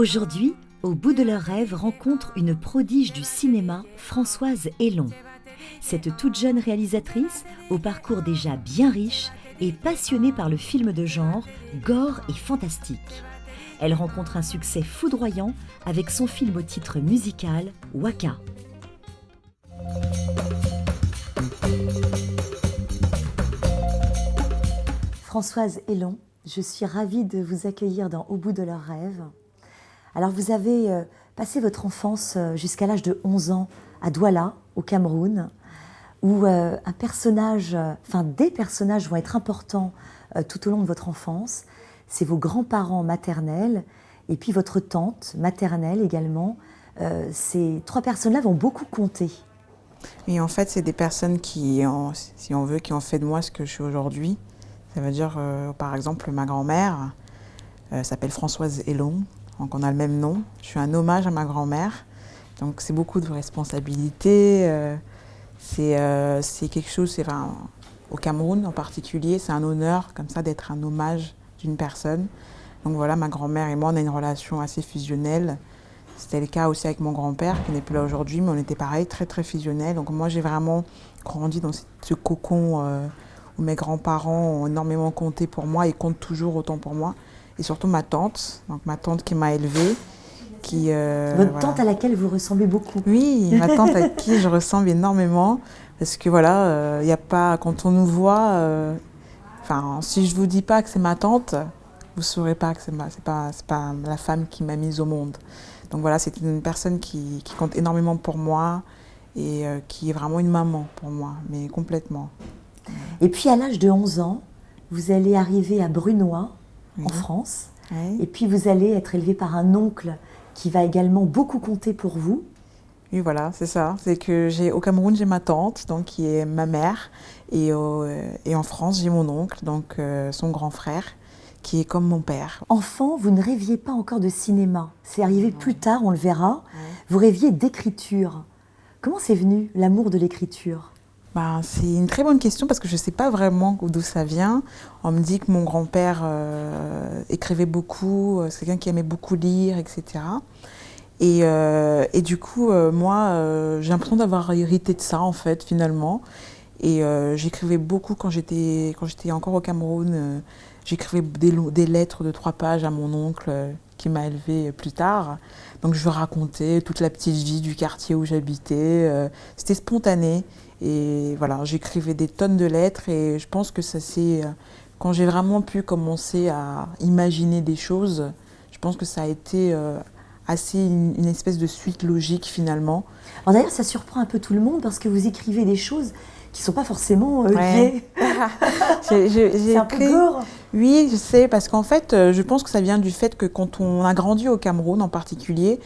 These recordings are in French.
Aujourd'hui, Au bout de leurs rêves rencontre une prodige du cinéma, Françoise Hélon. Cette toute jeune réalisatrice, au parcours déjà bien riche, est passionnée par le film de genre, gore et fantastique. Elle rencontre un succès foudroyant avec son film au titre musical, Waka. Françoise Hélon, je suis ravie de vous accueillir dans Au bout de leurs rêves. Alors vous avez passé votre enfance jusqu'à l'âge de 11 ans à Douala, au Cameroun, où des personnages vont être importants tout au long de votre enfance. C'est vos grands-parents maternels et puis votre tante maternelle également. Ces trois personnes-là vont beaucoup compter. Et en fait, c'est des personnes qui ont fait de moi ce que je suis aujourd'hui. Ça veut dire, par exemple, ma grand-mère s'appelle Françoise Hélon. Donc on a le même nom. Je suis un hommage à ma grand-mère. Donc c'est beaucoup de responsabilités. C'est quelque chose, au Cameroun en particulier, c'est un honneur comme ça d'être un hommage d'une personne. Donc voilà, ma grand-mère et moi, on a une relation assez fusionnelle. C'était le cas aussi avec mon grand-père qui n'est plus là aujourd'hui, mais on était pareil, très très fusionnels. Donc moi j'ai vraiment grandi dans ce cocon où mes grands-parents ont énormément compté pour moi et comptent toujours autant pour moi. Et surtout ma tante qui m'a élevée. Votre tante à laquelle vous ressemblez beaucoup. Oui, ma tante à qui je ressemble énormément. Parce que voilà, y a pas, quand on nous voit, si je ne vous dis pas que c'est ma tante, vous ne saurez pas que c'est pas la femme qui m'a mise au monde. Donc voilà, c'est une personne qui compte énormément pour moi et qui est vraiment une maman pour moi, mais complètement. Et puis à l'âge de 11 ans, vous allez arriver à Brunoy, oui. En France, oui. Et puis vous allez être élevé par un oncle qui va également beaucoup compter pour vous. Oui, voilà, c'est ça. C'est que au Cameroun, j'ai ma tante, donc qui est ma mère, et en France, j'ai mon oncle, donc son grand frère, qui est comme mon père. Enfant, vous ne rêviez pas encore de cinéma. C'est arrivé plus tard, on le verra. Oui. Vous rêviez d'écriture. Comment c'est venu, l'amour de l'écriture ? C'est une très bonne question parce que je ne sais pas vraiment d'où ça vient. On me dit que mon grand-père écrivait beaucoup, c'est quelqu'un qui aimait beaucoup lire, etc. Et du coup, moi, j'ai l'impression d'avoir hérité de ça, en fait, finalement. Et j'écrivais beaucoup quand j'étais encore au Cameroun. J'écrivais des lettres de 3 pages à mon oncle qui m'a élevée plus tard. Donc je racontais toute la petite vie du quartier où j'habitais. C'était spontané. Et voilà, j'écrivais des tonnes de lettres et je pense que ça c'est quand j'ai vraiment pu commencer à imaginer des choses, je pense que ça a été assez une espèce de suite logique finalement. Alors d'ailleurs, ça surprend un peu tout le monde parce que vous écrivez des choses qui ne sont pas forcément liées. C'est un peu gore. Oui, je sais, parce qu'en fait, je pense que ça vient du fait que quand on a grandi au Cameroun en particulier,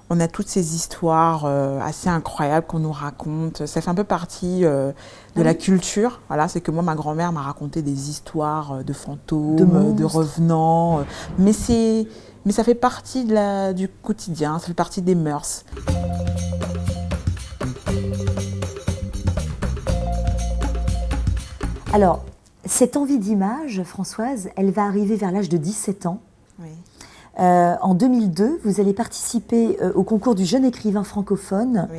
on a toutes ces histoires assez incroyables qu'on nous raconte. Ça fait un peu partie de la culture. Voilà, c'est que moi, ma grand-mère m'a raconté des histoires de fantômes, de revenants. Mais ça fait partie du quotidien, ça fait partie des mœurs. Alors, cette envie d'image, Françoise, elle va arriver vers l'âge de 17 ans. Oui. En 2002, vous allez participer au concours du jeune écrivain francophone, oui.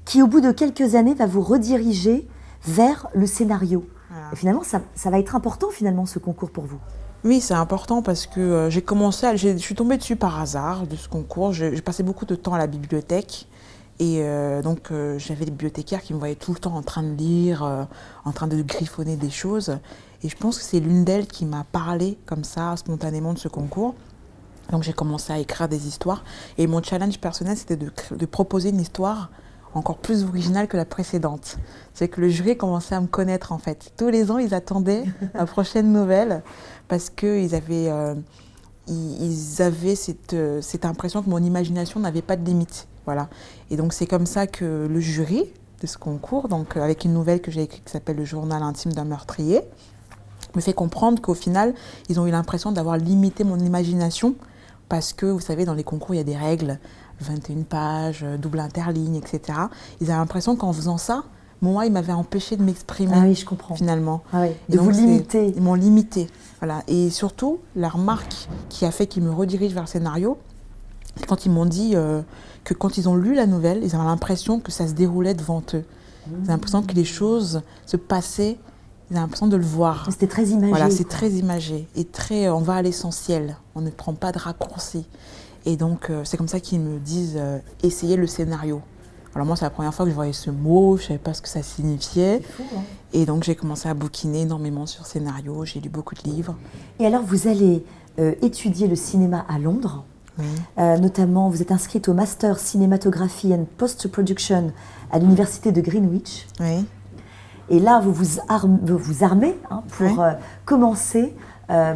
Qui, au bout de quelques années, va vous rediriger vers le scénario. Voilà. Et finalement, ça va être important, finalement, ce concours pour vous. Oui, c'est important parce que je suis tombée dessus par hasard, de ce concours. J'ai passé beaucoup de temps à la bibliothèque. Et donc, j'avais des bibliothécaires qui me voyaient tout le temps en train de lire, en train de griffonner des choses. Et je pense que c'est l'une d'elles qui m'a parlé comme ça, spontanément, de ce concours. Donc j'ai commencé à écrire des histoires et mon challenge personnel c'était de proposer une histoire encore plus originale que la précédente. C'est que le jury commençait à me connaître en fait. Tous les ans ils attendaient la prochaine nouvelle parce qu'ils avaient, cette impression que mon imagination n'avait pas de limite. Voilà. Et donc c'est comme ça que le jury de ce concours, donc avec une nouvelle que j'ai écrite qui s'appelle Le journal intime d'un meurtrier, me fait comprendre qu'au final ils ont eu l'impression d'avoir limité mon imagination. Parce que, vous savez, dans les concours, il y a des règles, 21 pages, double interligne, etc. Ils avaient l'impression qu'en faisant ça, moi, ils m'avaient empêché de m'exprimer. Ah oui, je comprends. Finalement. Ah oui. De vous limiter. Ils m'ont limité. Voilà. Et surtout, la remarque qui a fait qu'ils me redirigent vers le scénario, Et quand ils m'ont dit que quand ils ont lu la nouvelle, ils avaient l'impression que ça se déroulait devant eux. Ils avaient l'impression que les choses se passaient, ils avaient l'impression de le voir. C'était très imagé. Voilà, c'est très imagé et très, on va à l'essentiel, on ne prend pas de raccourcis. Et donc, c'est comme ça qu'ils me disent essayez le scénario. Alors moi, c'est la première fois que je voyais ce mot, je ne savais pas ce que ça signifiait. C'est fou, hein. Et donc, j'ai commencé à bouquiner énormément sur scénario, j'ai lu beaucoup de livres. Et alors, vous allez étudier le cinéma à Londres. Oui. Notamment, vous êtes inscrite au Master Cinematography and Post-Production à l'Université de Greenwich. Oui. Et là, vous vous armez pour commencer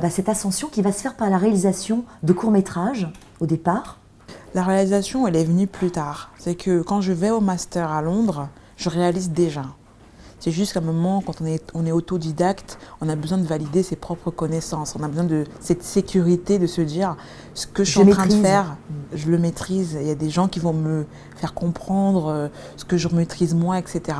cette ascension qui va se faire par la réalisation de courts-métrages au départ. La réalisation, elle est venue plus tard. C'est que quand je vais au master à Londres, je réalise déjà. C'est juste qu'à un moment, quand on est autodidacte, on a besoin de valider ses propres connaissances. On a besoin de cette sécurité de se dire ce que je suis en train de faire, je le maîtrise. Il y a des gens qui vont me faire comprendre ce que je maîtrise moins, etc.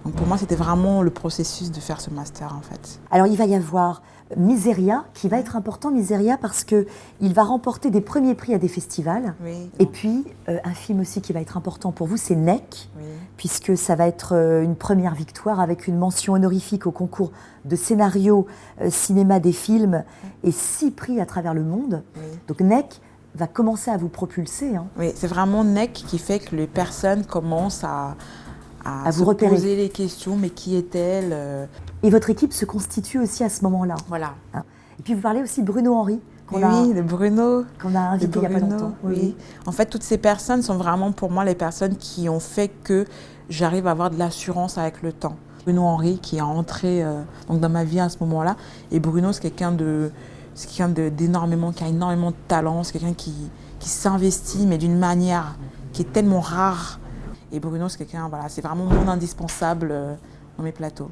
Donc pour moi, c'était vraiment le processus de faire ce master en fait. Alors il va y avoir Miseria, qui va être important, Miseria, parce qu'il va remporter des premiers prix à des festivals. Oui. Et puis, un film aussi qui va être important pour vous, c'est Neck, Oui. puisque ça va être une première victoire avec une mention honorifique au concours de scénario cinéma des films et 6 prix à travers le monde. Oui. Donc Neck va commencer à vous propulser. Hein. Oui, c'est vraiment Neck qui fait que les personnes commencent à vous se repérer. Poser les questions, mais qui est-elle Et votre équipe se constitue aussi à ce moment-là. Voilà. Hein. Et puis vous parlez aussi de Bruno Henry, Oui, de Bruno. qu'on a invité il n'y a pas longtemps. Oui. En fait, toutes ces personnes sont vraiment pour moi les personnes qui ont fait que j'arrive à avoir de l'assurance avec le temps. Bruno Henry qui est entré donc dans ma vie à ce moment-là. Et Bruno, c'est quelqu'un d'énormément, qui a énormément de talent. C'est quelqu'un qui s'investit, mais d'une manière qui est tellement rare. Et Bruno, c'est quelqu'un, voilà, c'est vraiment mon indispensable dans mes plateaux.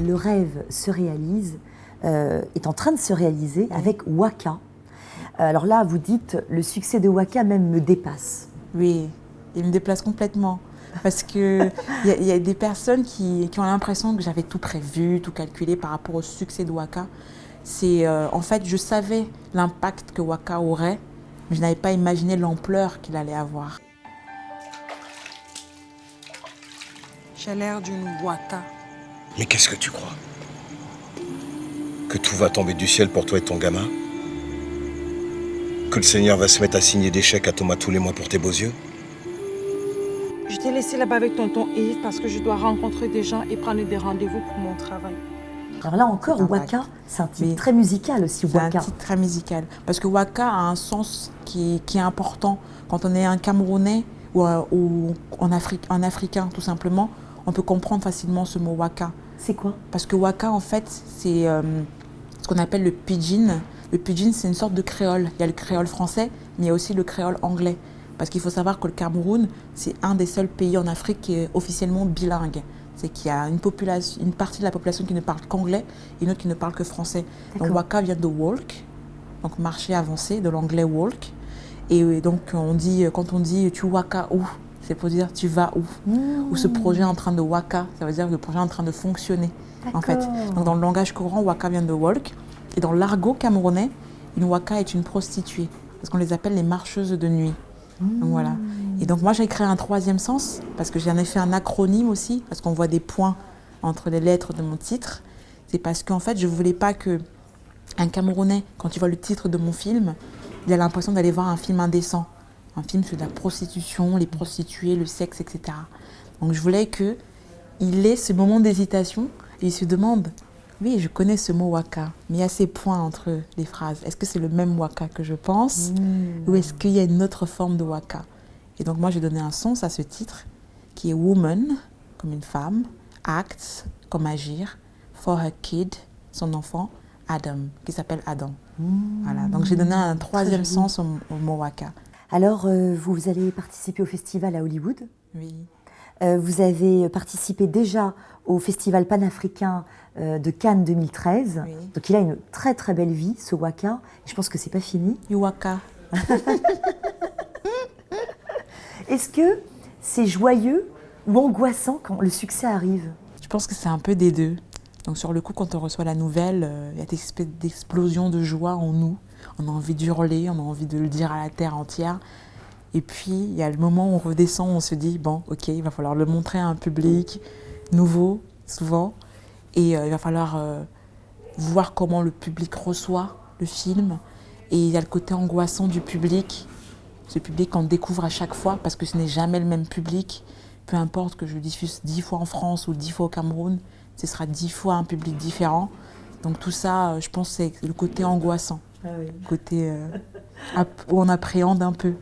Le rêve se réalise, est en train de se réaliser avec Waka. Alors là, vous dites, le succès de Waka même me dépasse. Oui, il me déplace complètement. Parce qu'il y a des personnes qui ont l'impression que j'avais tout prévu, tout calculé par rapport au succès de Waka. En fait, je savais l'impact que Waka aurait, mais je n'avais pas imaginé l'ampleur qu'il allait avoir. J'ai l'air d'une Waka. Mais qu'est-ce que tu crois? Que tout va tomber du ciel pour toi et ton gamin? Que le Seigneur va se mettre à signer des chèques à Thomas tous les mois pour tes beaux yeux? Je t'ai laissé là-bas avec tonton Yves parce que je dois rencontrer des gens et prendre des rendez-vous pour mon travail. Alors là encore, Waka, c'est un titre très musical aussi, Waka. C'est un titre très musical. Parce que Waka a un sens qui est important. Quand on est un Camerounais ou un Africain, tout simplement, on peut comprendre facilement ce mot Waka. C'est quoi? Parce que Waka, en fait, c'est ce qu'on appelle le pidgin. Le pidgin, c'est une sorte de créole. Il y a le créole français, mais il y a aussi le créole anglais. Parce qu'il faut savoir que le Cameroun, c'est un des seuls pays en Afrique qui est officiellement bilingue. C'est qu'il y a une partie de la population qui ne parle qu'anglais et une autre qui ne parle que français. Donc Waka vient de walk, donc marcher avancé, de l'anglais walk. Et donc quand on dit tu waka où, c'est pour dire tu vas où. Ou ce projet est en train de waka, ça veut dire que le projet est en train de fonctionner. En fait. Donc dans le langage courant, waka vient de walk. Et dans l'argot camerounais, une waka est une prostituée. Parce qu'on les appelle les marcheuses de nuit. Donc voilà. Et donc moi j'ai créé un troisième sens parce que j'en ai fait un acronyme aussi parce qu'on voit des points entre les lettres de mon titre. C'est parce qu'en fait je voulais pas que un Camerounais, quand il voit le titre de mon film, il a l'impression d'aller voir un film indécent, un film sur la prostitution, les prostituées, le sexe, etc. Donc je voulais que il ait ce moment d'hésitation et il se demande oui, je connais ce mot waka, mais il y a ces points entre les phrases. Est-ce que c'est le même waka que je pense ou est-ce qu'il y a une autre forme de waka? Et donc moi, j'ai donné un sens à ce titre qui est woman, comme une femme, acts, comme agir, for her kid, son enfant, Adam, qui s'appelle Adam. Voilà. Donc j'ai donné un troisième sens au mot waka. Alors, vous allez participer au festival à Hollywood. Oui. Vous avez participé déjà au festival panafricain de Cannes 2013. Oui. Donc il a une très très belle vie, ce Waka. Je pense que c'est pas fini. Waka. Est-ce que c'est joyeux ou angoissant quand le succès arrive? Je pense que c'est un peu des deux. Donc sur le coup, quand on reçoit la nouvelle, il y a des espèces d'explosions de joie en nous. On a envie d'hurler, on a envie de le dire à la terre entière. Et puis, il y a le moment où on redescend, on se dit, bon, ok, il va falloir le montrer à un public nouveau, souvent. Et il va falloir voir comment le public reçoit le film. Et il y a le côté angoissant du public. Ce public qu'on découvre à chaque fois, parce que ce n'est jamais le même public. Peu importe que je diffuse 10 fois en France ou 10 fois au Cameroun, ce sera 10 fois un public différent. Donc tout ça, je pense, c'est le côté angoissant. Ah oui. Le côté où on appréhende un peu.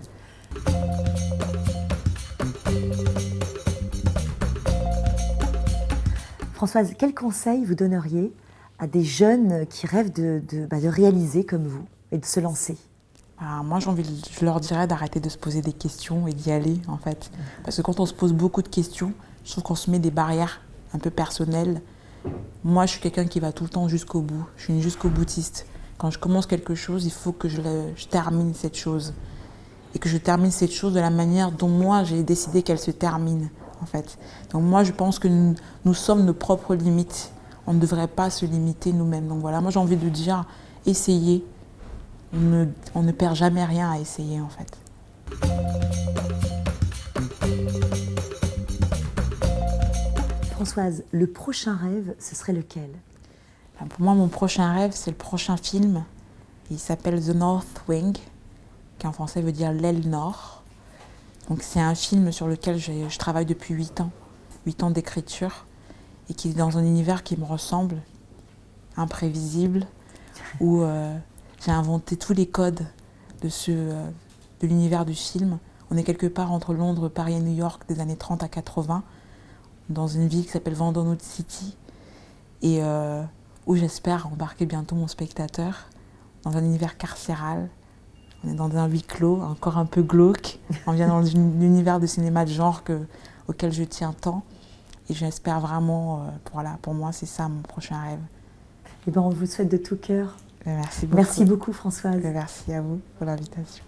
Françoise, quel conseil vous donneriez à des jeunes qui rêvent de réaliser comme vous et de se lancer? Moi, je leur dirais d'arrêter de se poser des questions et d'y aller, en fait. Parce que quand on se pose beaucoup de questions, je trouve qu'on se met des barrières un peu personnelles. Moi, je suis quelqu'un qui va tout le temps jusqu'au bout. Je suis une jusqu'au-boutiste. Quand je commence quelque chose, il faut que je termine cette chose. Et que je termine cette chose de la manière dont moi, j'ai décidé qu'elle se termine, en fait. Donc moi, je pense que nous sommes nos propres limites. On ne devrait pas se limiter nous-mêmes. Donc voilà, moi, j'ai envie de dire, essayez. On ne perd jamais rien à essayer, en fait. Françoise, le prochain rêve, ce serait lequel? Pour moi, mon prochain rêve, c'est le prochain film. Il s'appelle The North Wing, qui en français veut dire l'aile nord. Donc c'est un film sur lequel je travaille depuis 8 ans d'écriture, et qui est dans un univers qui me ressemble, imprévisible, où j'ai inventé tous les codes de l'univers du film. On est quelque part entre Londres, Paris et New York des années 30 à 80, dans une ville qui s'appelle Vandernoot City, et où j'espère embarquer bientôt mon spectateur dans un univers carcéral. On est dans un huis clos, encore un peu glauque. On vient dans l'univers de cinéma de genre auquel je tiens tant. Et j'espère vraiment, pour moi, c'est ça mon prochain rêve. Eh bien, on vous souhaite de tout cœur. Merci beaucoup. Merci beaucoup, Françoise. Merci à vous pour l'invitation.